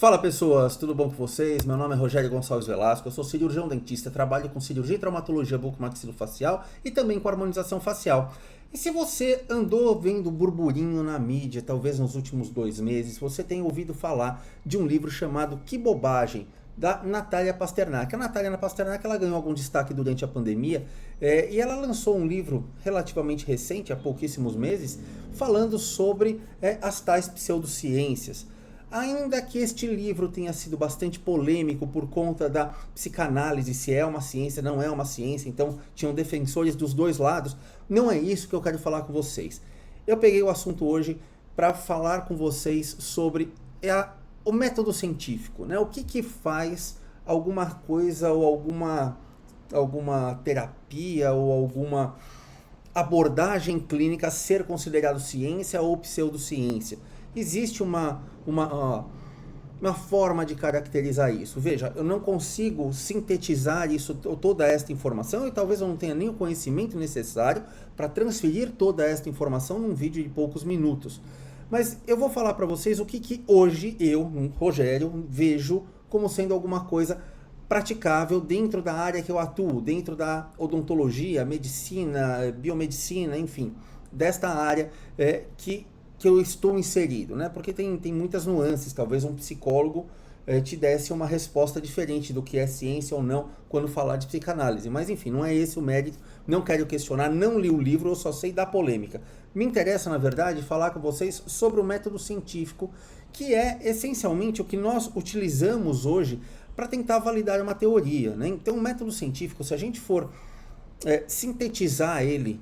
Fala pessoas, tudo bom com vocês? Meu nome é Rogério Gonçalves Velasco, eu sou cirurgião dentista, trabalho com cirurgia e traumatologia bucomaxilofacial e também com harmonização facial. E se você andou vendo burburinho na mídia, talvez nos últimos 2 meses, você tem ouvido falar de um livro chamado Que Bobagem, da Natália Pasternak. A Natália Pasternak ela ganhou algum destaque durante a pandemia e ela lançou um livro relativamente recente, há pouquíssimos meses, falando sobre as tais pseudociências. Ainda que este livro tenha sido bastante polêmico por conta da psicanálise, se é uma ciência, não é uma ciência, então tinham defensores dos dois lados, não é isso que eu quero falar com vocês. Eu peguei o assunto hoje para falar com vocês sobre o método científico, né? O que faz alguma coisa ou alguma terapia ou alguma abordagem clínica ser considerado ciência ou pseudociência. Existe uma forma de caracterizar isso. Veja, eu não consigo sintetizar isso, toda esta informação, e talvez eu não tenha nem o conhecimento necessário para transferir toda esta informação num vídeo de poucos minutos. Mas eu vou falar para vocês o que hoje eu, Rogério, vejo como sendo alguma coisa praticável dentro da área que eu atuo, dentro da odontologia, medicina, biomedicina, enfim, desta área que eu estou inserido, né? Porque tem muitas nuances, talvez um psicólogo te desse uma resposta diferente do que é ciência ou não quando falar de psicanálise. Mas enfim, não é esse o mérito, não quero questionar, não li o livro, eu só sei da polêmica. Me interessa, na verdade, falar com vocês sobre o método científico, que é essencialmente o que nós utilizamos hoje para tentar validar uma teoria, né? Então o método científico, se a gente for sintetizar ele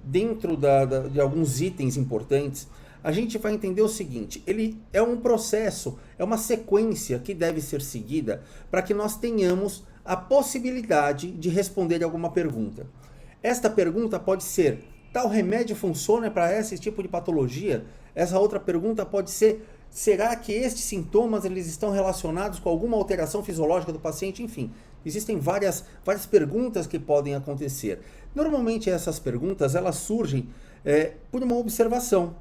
dentro de alguns itens importantes, a gente vai entender o seguinte: ele é um processo, é uma sequência que deve ser seguida para que nós tenhamos a possibilidade de responder alguma pergunta. Esta pergunta pode ser: tal remédio funciona para esse tipo de patologia? Essa outra pergunta pode ser: será que estes sintomas eles estão relacionados com alguma alteração fisiológica do paciente? Enfim, existem várias perguntas que podem acontecer. Normalmente essas perguntas elas surgem por uma observação.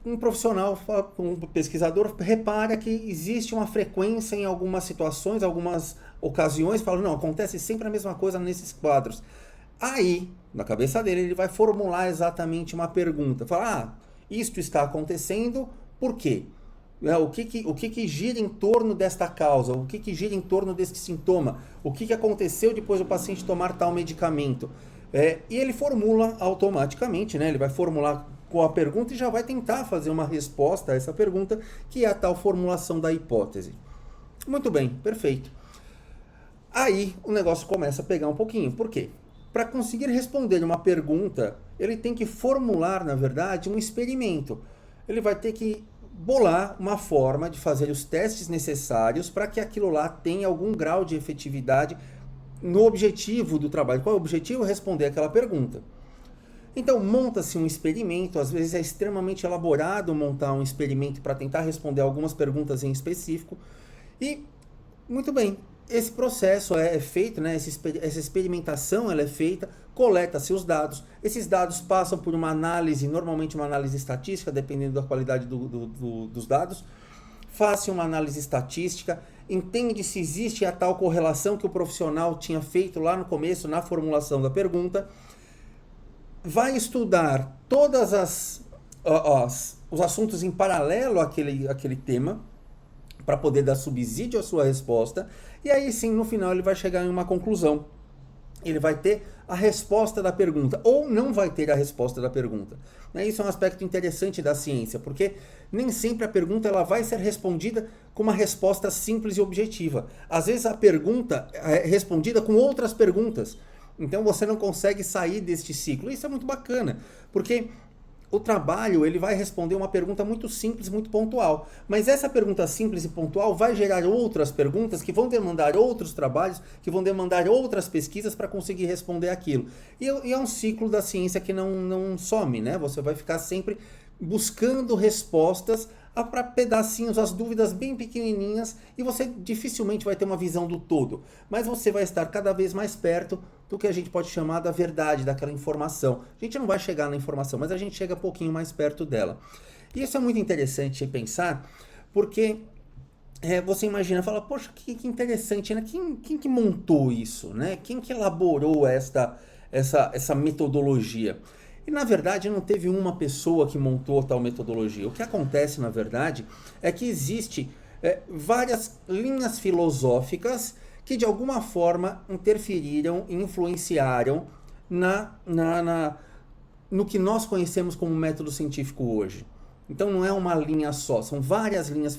Um profissional, um pesquisador, repara que existe uma frequência em algumas situações, algumas ocasiões, fala, não, acontece sempre a mesma coisa nesses quadros. Aí, na cabeça dele, ele vai formular exatamente uma pergunta. Fala, isto está acontecendo, por quê? O que gira em torno desta causa? O que gira em torno desse sintoma? O que aconteceu depois do paciente tomar tal medicamento? E ele formula automaticamente, né? Ele vai formular com a pergunta e já vai tentar fazer uma resposta a essa pergunta, que é a tal formulação da hipótese. Muito bem, perfeito. Aí o negócio começa a pegar um pouquinho. Por quê? Para conseguir responder uma pergunta, ele tem que formular, na verdade, um experimento. Ele vai ter que bolar uma forma de fazer os testes necessários para que aquilo lá tenha algum grau de efetividade no objetivo do trabalho. Qual é o objetivo? Responder aquela pergunta. Então, monta-se um experimento, às vezes é extremamente elaborado montar um experimento para tentar responder algumas perguntas em específico. E, muito bem, esse processo é feito, né? Essa experimentação ela é feita, coleta-se os dados, esses dados passam por uma análise, normalmente uma análise estatística, dependendo da qualidade dos dados, faz-se uma análise estatística, entende se existe a tal correlação que o profissional tinha feito lá no começo, na formulação da pergunta, vai estudar todas os assuntos em paralelo àquele tema, para poder dar subsídio à sua resposta, e aí sim, no final, ele vai chegar em uma conclusão. Ele vai ter a resposta da pergunta, ou não vai ter a resposta da pergunta. Isso é um aspecto interessante da ciência, porque nem sempre a pergunta ela vai ser respondida com uma resposta simples e objetiva. Às vezes a pergunta é respondida com outras perguntas. Então você não consegue sair deste ciclo. Isso é muito bacana, porque o trabalho ele vai responder uma pergunta muito simples, muito pontual. Mas essa pergunta simples e pontual vai gerar outras perguntas que vão demandar outros trabalhos, que vão demandar outras pesquisas para conseguir responder aquilo. E é um ciclo da ciência que não some, né? Você vai ficar sempre buscando respostas para pedacinhos, as dúvidas bem pequenininhas, e você dificilmente vai ter uma visão do todo, mas você vai estar cada vez mais perto do que a gente pode chamar da verdade, daquela informação. A gente não vai chegar na informação, mas a gente chega um pouquinho mais perto dela. E isso é muito interessante pensar, porque você imagina, fala, poxa, que interessante, né? Quem que montou isso, né? Quem que elaborou essa metodologia? E na verdade não teve uma pessoa que montou tal metodologia. O que acontece, na verdade, é que existe várias linhas filosóficas que de alguma forma interferiram e influenciaram no que nós conhecemos como método científico hoje. Então não é uma linha só, são várias linhas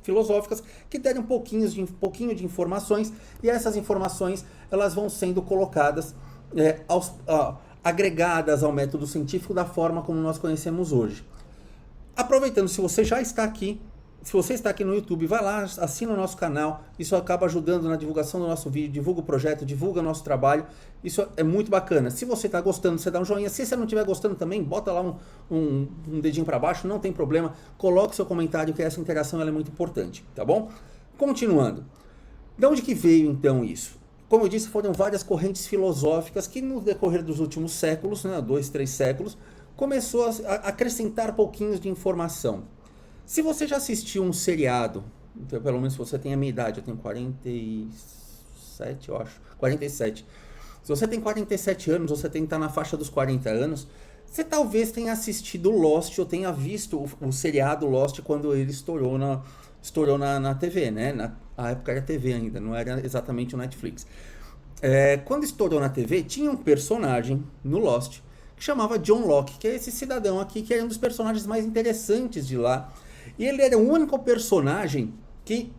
filosóficas que deram pouquinho de informações, e essas informações elas vão sendo colocadas, agregadas ao método científico da forma como nós conhecemos hoje. Aproveitando, se você já está aqui, se você está aqui no YouTube, vai lá, assina o nosso canal, isso acaba ajudando na divulgação do nosso vídeo, divulga o projeto, divulga o nosso trabalho, isso é muito bacana. Se você está gostando, você dá um joinha, se você não estiver gostando também, bota lá um dedinho para baixo, não tem problema, coloque seu comentário, que essa interação ela é muito importante, tá bom? Continuando, de onde que veio então isso? Como eu disse, foram várias correntes filosóficas que no decorrer dos últimos séculos, 2, 3 séculos, começou a acrescentar pouquinhos de informação. Se você já assistiu um seriado, então, pelo menos se você tem a minha idade, eu tenho 47, eu acho, 47. Se você tem 47 anos, ou você tem que estar na faixa dos 40 anos, você talvez tenha assistido Lost, ou tenha visto o seriado Lost quando ele estourou na TV, né? Na época era TV ainda, não era exatamente o Netflix. Quando estourou na TV, tinha um personagem no Lost que chamava John Locke, que é esse cidadão aqui, que é um dos personagens mais interessantes de lá. E ele era o único personagem que,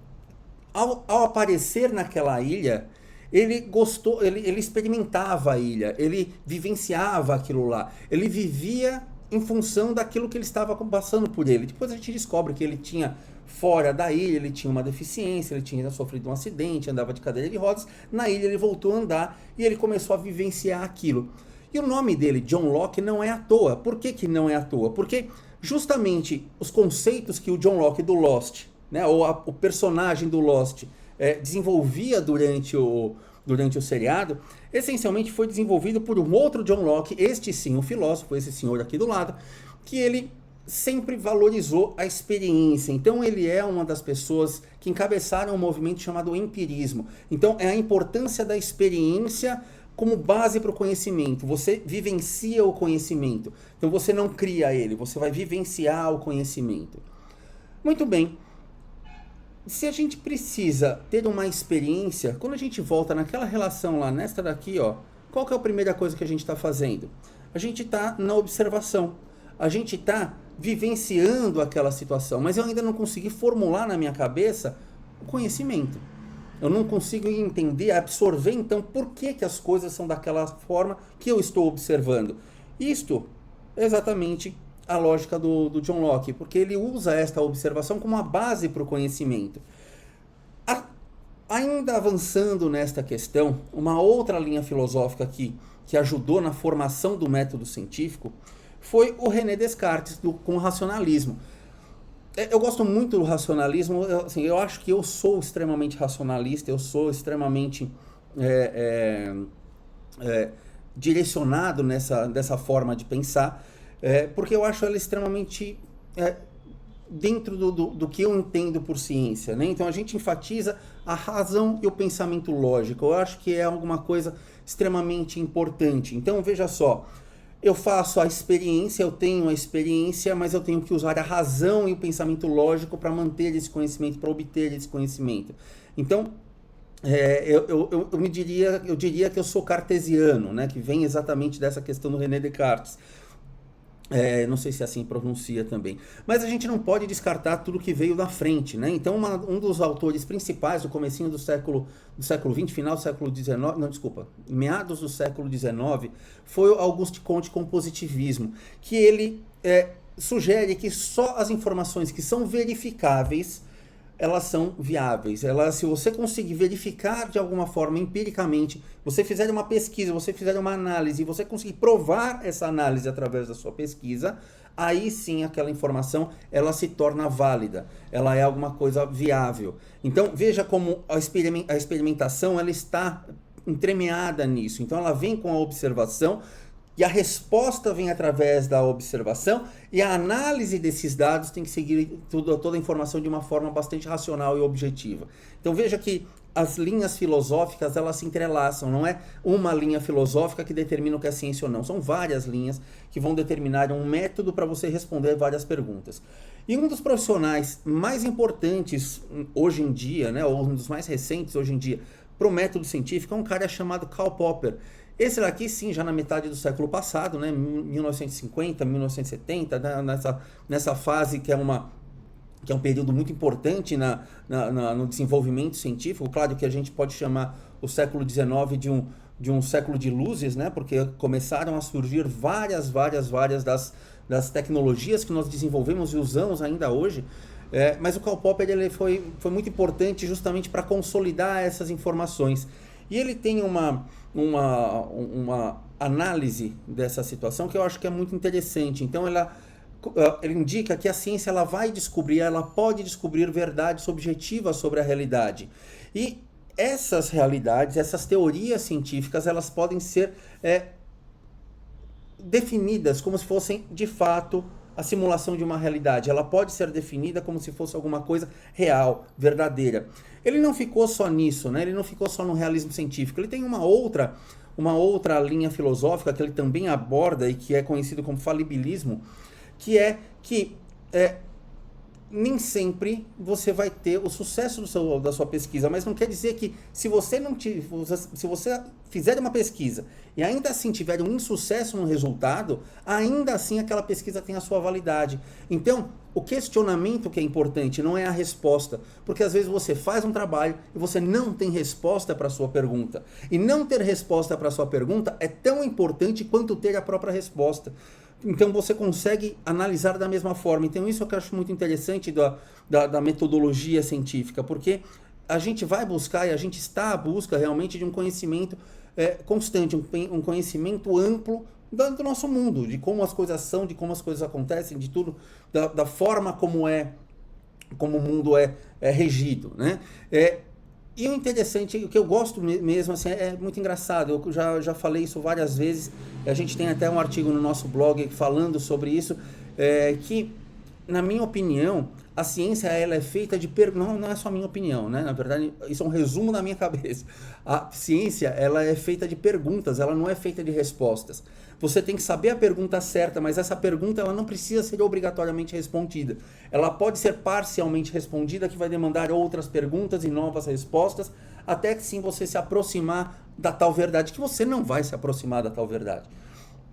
ao aparecer naquela ilha, ele gostou, ele experimentava a ilha, ele vivenciava aquilo lá, ele vivia em função daquilo que ele estava passando por ele. Depois a gente descobre que ele tinha, fora da ilha, ele tinha uma deficiência, ele tinha sofrido um acidente, andava de cadeira de rodas. Na ilha ele voltou a andar e ele começou a vivenciar aquilo. E o nome dele, John Locke, não é à toa. Por que que não é à toa? Porque justamente os conceitos que o John Locke do Lost, né, ou o personagem do Lost, desenvolvia durante o seriado, essencialmente foi desenvolvido por um outro John Locke, este sim, um filósofo, esse senhor aqui do lado, que ele sempre valorizou a experiência. Então ele é uma das pessoas que encabeçaram um movimento chamado empirismo. Então é a importância da experiência como base para o conhecimento. Você vivencia o conhecimento. Então você não cria ele, você vai vivenciar o conhecimento. Muito bem. Se a gente precisa ter uma experiência, quando a gente volta naquela relação lá, nesta daqui, ó, qual que é a primeira coisa que a gente está fazendo? A gente está na observação. A gente está vivenciando aquela situação, mas eu ainda não consegui formular na minha cabeça o conhecimento. Eu não consigo entender, absorver, então, por que as coisas são daquela forma que eu estou observando. Isto é exatamente a lógica do John Locke, porque ele usa esta observação como uma base para o conhecimento. Ainda avançando nesta questão, uma outra linha filosófica que ajudou na formação do método científico foi o René Descartes, com o racionalismo. Eu gosto muito do racionalismo, eu acho que eu sou extremamente racionalista, eu sou extremamente direcionado dessa forma de pensar, porque eu acho ela extremamente dentro do que eu entendo por ciência, né? Então a gente enfatiza a razão e o pensamento lógico, eu acho que é alguma coisa extremamente importante. Então veja só, eu faço a experiência, eu tenho a experiência, mas eu tenho que usar a razão e o pensamento lógico para manter esse conhecimento, para obter esse conhecimento. Então, eu diria que eu sou cartesiano, né, que vem exatamente dessa questão do René Descartes. Não sei se assim pronuncia também. Mas a gente não pode descartar tudo que veio da frente, né? Então, um dos autores principais do comecinho do século XX, final do século XIX, não, desculpa, meados do século XIX, foi o Auguste Comte com o positivismo, que ele sugere que só as informações que são verificáveis elas são viáveis. Se você conseguir verificar de alguma forma empiricamente, você fizer uma pesquisa, você fizer uma análise e você conseguir provar essa análise através da sua pesquisa, aí sim aquela informação ela se torna válida, ela é alguma coisa viável. Então veja como a experimentação ela está entremeada nisso. Então ela vem com a observação, e a resposta vem através da observação, e a análise desses dados tem que seguir toda a informação de uma forma bastante racional e objetiva. Então veja que as linhas filosóficas, elas se entrelaçam, não é uma linha filosófica que determina o que é ciência ou não, são várias linhas que vão determinar um método para você responder várias perguntas. E um dos profissionais mais importantes hoje em dia, né, ou um dos mais recentes hoje em dia, para o método científico, é um cara chamado Karl Popper. Esse daqui, sim, já na metade do século passado, né, 1950, 1970, né, nessa fase que é um período muito importante no desenvolvimento científico. Claro que a gente pode chamar o século XIX de um século de luzes, né? Porque começaram a surgir várias das tecnologias que nós desenvolvemos e usamos ainda hoje. Mas o Karl Popper ele foi muito importante justamente para consolidar essas informações. E ele tem uma análise dessa situação que eu acho que é muito interessante. Então, ele indica que a ciência ela pode descobrir verdades objetivas sobre a realidade. E essas realidades, essas teorias científicas, elas podem ser definidas como se fossem, de fato, a simulação de uma realidade. Ela pode ser definida como se fosse alguma coisa real, verdadeira. Ele não ficou só nisso, né? Ele não ficou só no realismo científico. Ele tem uma outra linha filosófica que ele também aborda e que é conhecido como falibilismo, que é que nem sempre você vai ter o sucesso da sua pesquisa, mas não quer dizer que se você fizer uma pesquisa e ainda assim tiver um insucesso no resultado, ainda assim aquela pesquisa tem a sua validade. Então, o questionamento que é importante não é a resposta, porque às vezes você faz um trabalho e você não tem resposta para a sua pergunta. E não ter resposta para a sua pergunta é tão importante quanto ter a própria resposta. Então você consegue analisar da mesma forma. Então isso é o que eu acho muito interessante da metodologia científica, porque a gente vai buscar e a gente está à busca realmente de um conhecimento constante, um conhecimento amplo do nosso mundo, de como as coisas são, de como as coisas acontecem, de tudo, da forma como o mundo é regido, né? E o interessante, o que eu gosto mesmo, assim, é muito engraçado, eu já falei isso várias vezes, a gente tem até um artigo no nosso blog falando sobre isso, que, na minha opinião, a ciência ela é feita de perguntas, não é só a minha opinião, né? Na verdade, isso é um resumo da minha cabeça. A ciência ela é feita de perguntas, ela não é feita de respostas. Você tem que saber a pergunta certa, mas essa pergunta ela não precisa ser obrigatoriamente respondida. Ela pode ser parcialmente respondida, que vai demandar outras perguntas e novas respostas, até que sim você se aproximar da tal verdade, que você não vai se aproximar da tal verdade.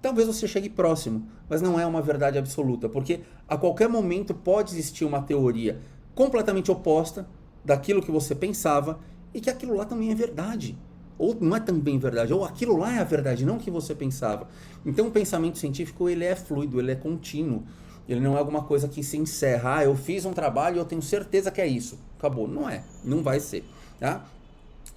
Talvez você chegue próximo, mas não é uma verdade absoluta, porque a qualquer momento pode existir uma teoria completamente oposta daquilo que você pensava e que aquilo lá também é verdade. Ou não é também verdade, ou aquilo lá é a verdade, não o que você pensava. Então o pensamento científico ele é fluido, ele é contínuo. Ele não é alguma coisa que se encerra. Eu fiz um trabalho e eu tenho certeza que é isso. Acabou. Não é, não vai ser. Tá?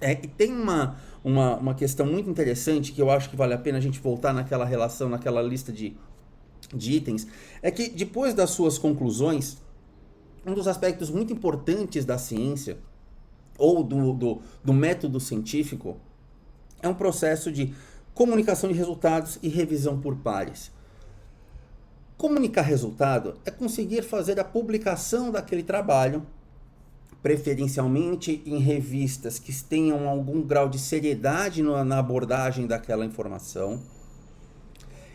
E tem uma questão muito interessante que eu acho que vale a pena a gente voltar naquela relação, naquela lista de itens, é que depois das suas conclusões, um dos aspectos muito importantes da ciência ou do método científico é um processo de comunicação de resultados e revisão por pares. Comunicar resultado é conseguir fazer a publicação daquele trabalho, preferencialmente em revistas que tenham algum grau de seriedade na abordagem daquela informação,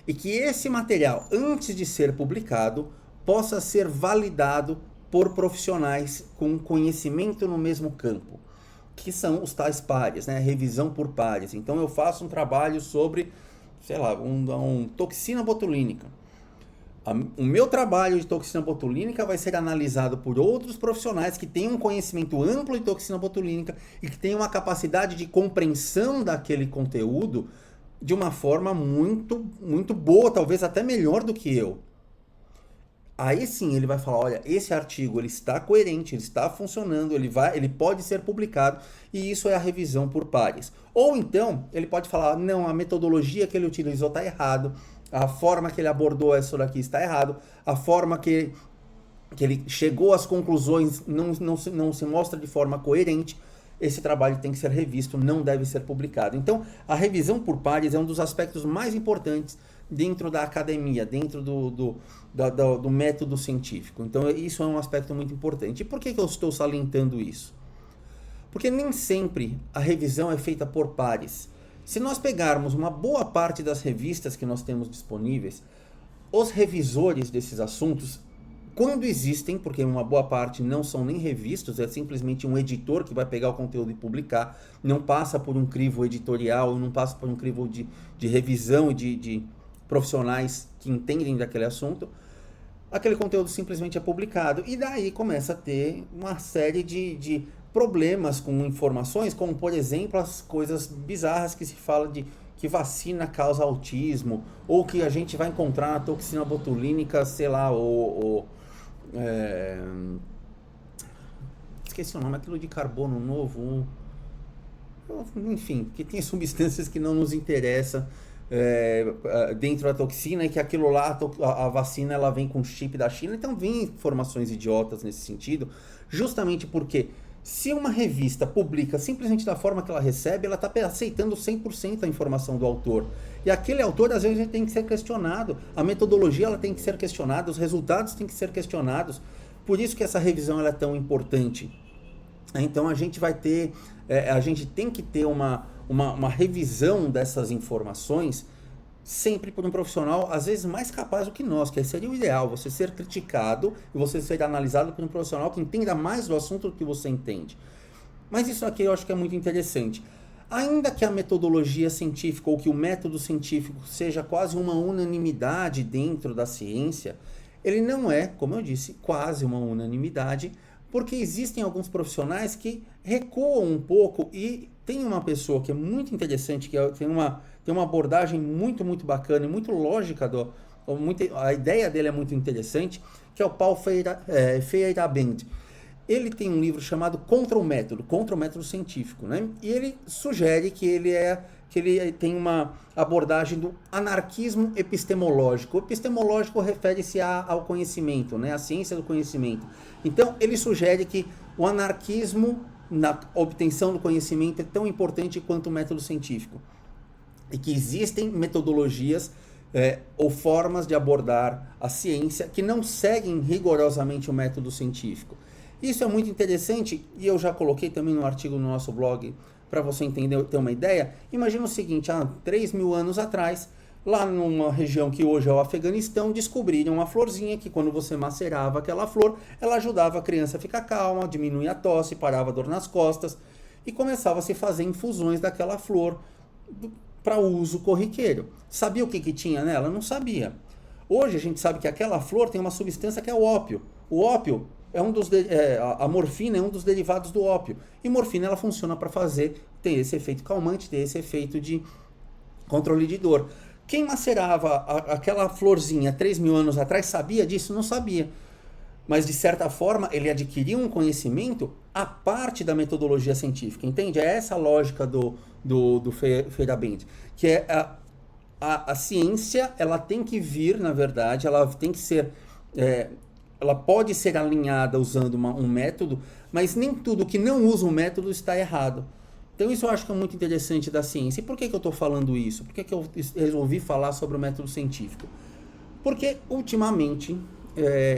e que esse material, antes de ser publicado, possa ser validado por profissionais com conhecimento no mesmo campo, que são os tais pares, né? Revisão por pares. Então eu faço um trabalho sobre, sei lá, toxina botulínica. O meu trabalho de toxina botulínica vai ser analisado por outros profissionais que têm um conhecimento amplo de toxina botulínica e que têm uma capacidade de compreensão daquele conteúdo de uma forma muito, muito boa, talvez até melhor do que eu. Aí sim ele vai falar, olha, esse artigo ele está coerente, ele está funcionando, ele pode ser publicado, e isso é a revisão por pares. Ou então ele pode falar, não, a metodologia que ele utilizou está errado, a forma que ele abordou isso daqui está errado, a forma que ele chegou às conclusões não se mostra de forma coerente. Esse trabalho tem que ser revisto, não deve ser publicado. Então, a revisão por pares é um dos aspectos mais importantes dentro da academia, dentro do método científico. Então isso é um aspecto muito importante. E por que eu estou salientando isso? Porque nem sempre a revisão é feita por pares. Se nós pegarmos uma boa parte das revistas que nós temos disponíveis, os revisores desses assuntos, quando existem, porque uma boa parte não são nem revistos, é simplesmente um editor que vai pegar o conteúdo e publicar, não passa por um crivo editorial, não passa por um crivo de revisão e de profissionais que entendem daquele assunto, aquele conteúdo simplesmente é publicado. E daí começa a ter uma série de problemas com informações, como por exemplo as coisas bizarras que se fala de que vacina causa autismo, ou que a gente vai encontrar na toxina botulínica, sei lá, esqueci o nome, aquilo de carbono novo, enfim, que tem substâncias que não nos interessam dentro da toxina, e que aquilo lá, a vacina, ela vem com chip da China. Então vem informações idiotas nesse sentido, justamente porque se uma revista publica simplesmente da forma que ela recebe, ela está aceitando 100% a informação do autor. E aquele autor, às vezes, tem que ser questionado. A metodologia ela tem que ser questionada, os resultados têm que ser questionados. Por isso que essa revisão ela é tão importante. Então a gente vai ter, a gente tem que ter uma revisão dessas informações sempre por um profissional, às vezes mais capaz do que nós, que seria o ideal, você ser criticado e você ser analisado por um profissional que entenda mais do assunto do que você entende. Mas isso aqui eu acho que é muito interessante. Ainda que a metodologia científica ou que o método científico seja quase uma unanimidade dentro da ciência, ele não é, como eu disse, quase uma unanimidade, porque existem alguns profissionais que recuam um pouco. E tem uma pessoa que é muito interessante, que tem uma abordagem muito, muito bacana e muito lógica, a ideia dele é muito interessante, que é o Paul Feyerabend. Ele tem um livro chamado Contra o Método Científico, né? E ele sugere que ele tem uma abordagem do anarquismo epistemológico. O epistemológico refere-se ao conhecimento, né? A ciência do conhecimento. Então, ele sugere que o anarquismo na obtenção do conhecimento é tão importante quanto o método científico. E que existem metodologias ou formas de abordar a ciência que não seguem rigorosamente o método científico. Isso é muito interessante, e eu já coloquei também no artigo no nosso blog, para você entender, ter uma ideia. Imagina o seguinte, há 3.000 anos atrás, lá numa região que hoje é o Afeganistão, descobriram uma florzinha que quando você macerava aquela flor, ela ajudava a criança a ficar calma, diminuía a tosse, parava a dor nas costas, e começava a se fazer infusões daquela flor para uso corriqueiro. Sabia o que tinha nela? Não sabia. Hoje a gente sabe que aquela flor tem uma substância que é o ópio. O ópio a morfina é um dos derivados do ópio. E morfina ela funciona para ter esse efeito calmante, ter esse efeito de controle de dor. Quem macerava aquela florzinha 3.000 anos atrás sabia disso? Não sabia. Mas de certa forma ele adquiriu um conhecimento à parte da metodologia científica, entende? É essa a lógica do Feyerabend, que é a ciência, ela tem que vir, na verdade, ela tem que ser... ela pode ser alinhada usando um método, mas nem tudo que não usa um método está errado. Então isso eu acho que é muito interessante da ciência. E por que eu estou falando isso? Por que eu resolvi falar sobre o método científico? Porque ultimamente,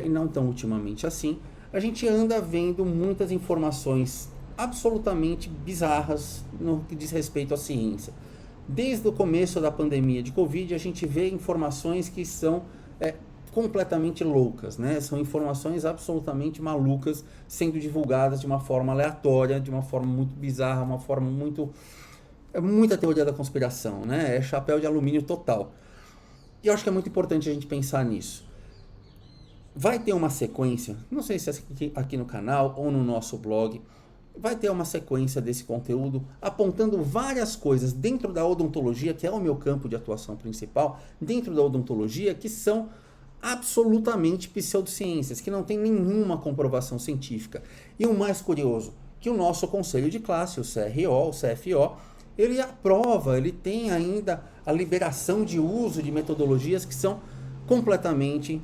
e não tão ultimamente assim, a gente anda vendo muitas informações absolutamente bizarras no que diz respeito à ciência. Desde o começo da pandemia de Covid, a gente vê informações que são... completamente loucas, né? São informações absolutamente malucas sendo divulgadas de uma forma aleatória, de uma forma muito bizarra, uma forma muito... É muita teoria da conspiração, né? É chapéu de alumínio total. E eu acho que é muito importante a gente pensar nisso. Vai ter uma sequência, não sei se aqui no canal ou no nosso blog, vai ter uma sequência desse conteúdo apontando várias coisas dentro da odontologia, que é o meu campo de atuação principal, dentro da odontologia, que são absolutamente pseudociências, que não tem nenhuma comprovação científica. E o mais curioso, que o nosso conselho de classe, o CRO, o CFO, ele aprova, ele tem ainda a liberação de uso de metodologias que são completamente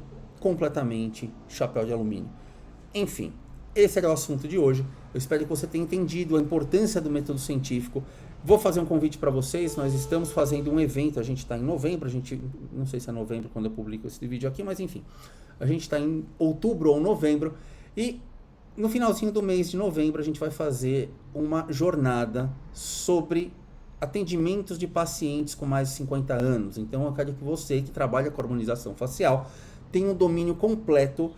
chapéu de alumínio. Enfim, esse era o assunto de hoje. Eu espero que você tenha entendido a importância do método científico. Vou fazer um convite para vocês, nós estamos fazendo um evento, a gente está em novembro, não sei se é novembro quando eu publico esse vídeo aqui, mas enfim, a gente está em outubro ou novembro, e no finalzinho do mês de novembro a gente vai fazer uma jornada sobre atendimentos de pacientes com mais de 50 anos. Então eu quero que você que trabalha com harmonização facial tenha um domínio completo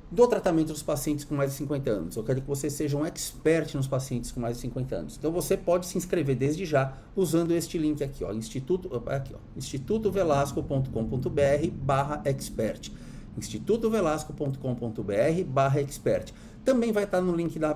do tratamento dos pacientes com mais de 50 anos. Eu quero que você seja um expert nos pacientes com mais de 50 anos. Então você pode se inscrever desde já usando este link aqui, ó, institutovelasco.com.br/expert. institutovelasco.com.br/expert. Também vai estar no link da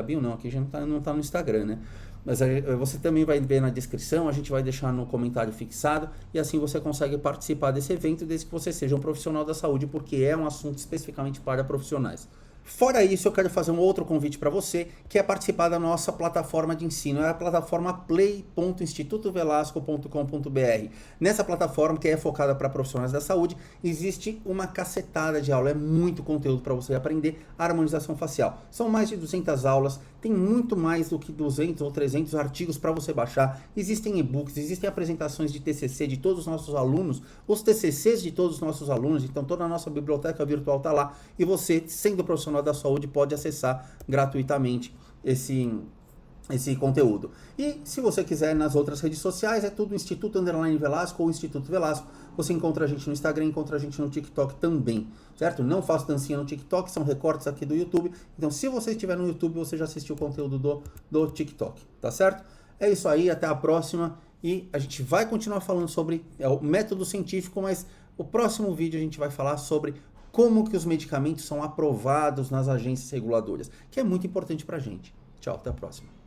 bio, não, aqui já não tá no Instagram, né? Mas você também vai ver na descrição, a gente vai deixar no comentário fixado, e assim você consegue participar desse evento desde que você seja um profissional da saúde, porque é um assunto especificamente para profissionais. Fora isso, eu quero fazer um outro convite para você, que é participar da nossa plataforma de ensino, é a plataforma play.institutovelasco.com.br. Nessa plataforma, que é focada para profissionais da saúde, existe uma cacetada de aula, é muito conteúdo para você aprender a harmonização facial. São mais de 200 aulas, tem muito mais do que 200 ou 300 artigos para você baixar, existem e-books, existem apresentações de TCC de todos os nossos alunos, os TCCs de todos os nossos alunos, então toda a nossa biblioteca virtual está lá, e você, sendo profissional da saúde, pode acessar gratuitamente esse conteúdo. E se você quiser nas outras redes sociais, é tudo Instituto Velasco ou Instituto Velasco. Você encontra a gente no Instagram, encontra a gente no TikTok também, certo? Não faço dancinha no TikTok, são recortes aqui do YouTube. Então, se você estiver no YouTube, você já assistiu o conteúdo do TikTok, tá certo? É isso aí, até a próxima. E a gente vai continuar falando sobre o método científico, mas o próximo vídeo a gente vai falar sobre como que os medicamentos são aprovados nas agências reguladoras, que é muito importante pra gente. Tchau, até a próxima.